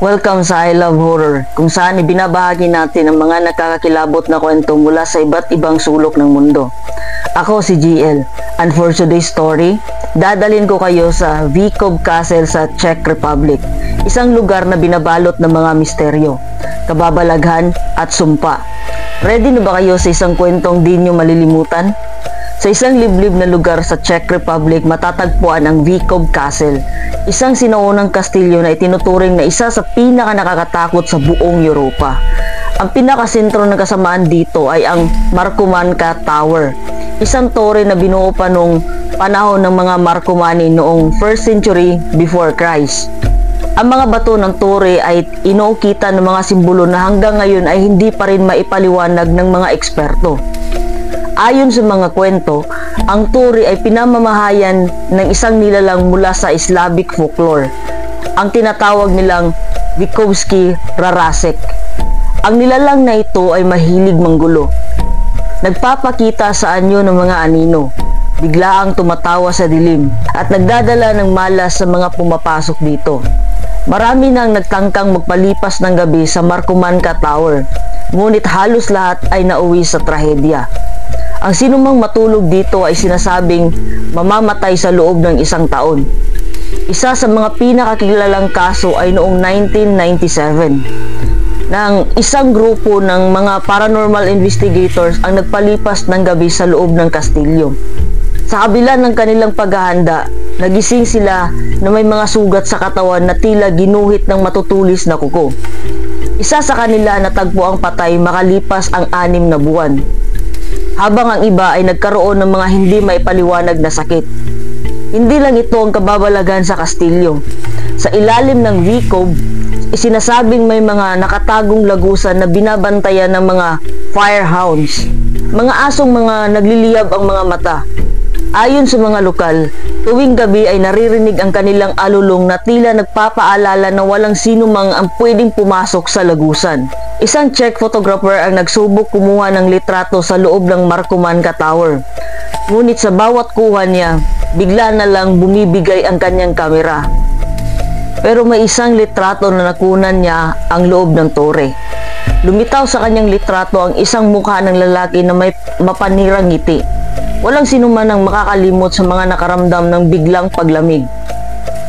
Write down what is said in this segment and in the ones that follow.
Welcome sa I Love Horror, kung saan ibinabahagi natin ang mga nakakakilabot na kwento mula sa iba't ibang sulok ng mundo. Ako si GL, and for today's story, dadalhin ko kayo sa Vikov Castle sa Czech Republic, isang lugar na binabalot ng mga misteryo, kababalaghan at sumpa. Ready na ba kayo sa isang kwentong di nyo malilimutan? Sa isang liblib na lugar sa Czech Republic, matatagpuan ang Vikov Castle, isang sinuunang kastilyo na itinuturing na isa sa pinaka-nakakatakot sa buong Europa. Ang pinakasentro ng kasamaan dito ay ang Markomanka Tower, isang tore na binuo pa noong panahon ng mga Marcomanni noong 1st century before Christ. Ang mga bato ng tore ay inuukitan ng mga simbolo na hanggang ngayon ay hindi pa rin maipaliwanag ng mga eksperto. Ayon sa mga kwento, ang tore ay pinamamahayan ng isang nilalang mula sa Slavic folklore, ang tinatawag nilang Vikovsky Rarasek. Ang nilalang na ito ay mahilig manggulo. Nagpapakita sa anyo ng mga anino, biglaang tumatawa sa dilim at nagdadala ng malas sa mga pumapasok dito. Marami nang nagtangkang magpalipas ng gabi sa Markomanka Tower, ngunit halos lahat ay nauwi sa trahedya. Ang sinumang matulog dito ay sinasabing mamamatay sa loob ng isang taon. Isa sa mga pinakakilalang kaso ay noong 1997, nang isang grupo ng mga paranormal investigators ang nagpalipas ng gabi sa loob ng kastilyo. Sa kabila ng kanilang paghahanda, nagising sila na may mga sugat sa katawan na tila ginuhit ng matutulis na kuko. Isa sa kanila natagpo ang patay makalipas ang 6 na buwan, habang ang iba ay nagkaroon ng mga hindi maipaliwanag na sakit. Hindi lang ito ang kababalaghan sa kastilyo. Sa ilalim ng Vikov, isinasabing may mga nakatagong lagusan na binabantayan ng mga firehounds, mga asong mga nagliliyab ang mga mata. Ayon sa mga lokal, tuwing gabi ay naririnig ang kanilang alulong na tila nagpapaalala na walang sino mang ang pwedeng pumasok sa lagusan. Isang Czech photographer ang nagsubok kumuha ng litrato sa loob ng Markomanka Tower. Ngunit sa bawat kuha niya, bigla na lang bumibigay ang kanyang kamera. Pero may isang litrato na nakunan niya ang loob ng tore. Lumitaw sa kanyang litrato ang isang mukha ng lalaki na may mapanirang ngiti. Walang sinuman ang makakalimot sa mga nakaramdam ng biglang paglamig,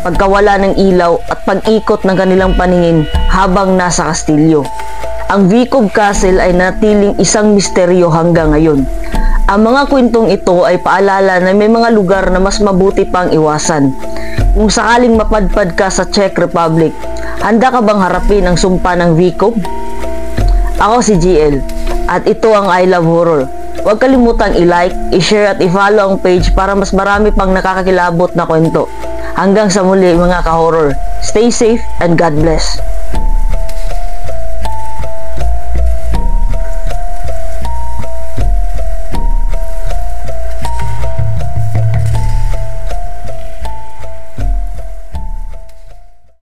pagkawala ng ilaw at pag-ikot ng kanilang paningin habang nasa kastilyo. Ang Vikov Castle ay natiling isang misteryo hanggang ngayon. Ang mga kwentong ito ay paalala na may mga lugar na mas mabuti pang iwasan. Kung sakaling mapadpad ka sa Czech Republic, handa ka bang harapin ang sumpa ng Vikov? Ako si GL at ito ang I Love Horror. Huwag kalimutang i-like, i-share at i-follow ang page para mas marami pang nakakakilabot na kwento. Hanggang sa muli mga ka-horror. Stay safe and God bless.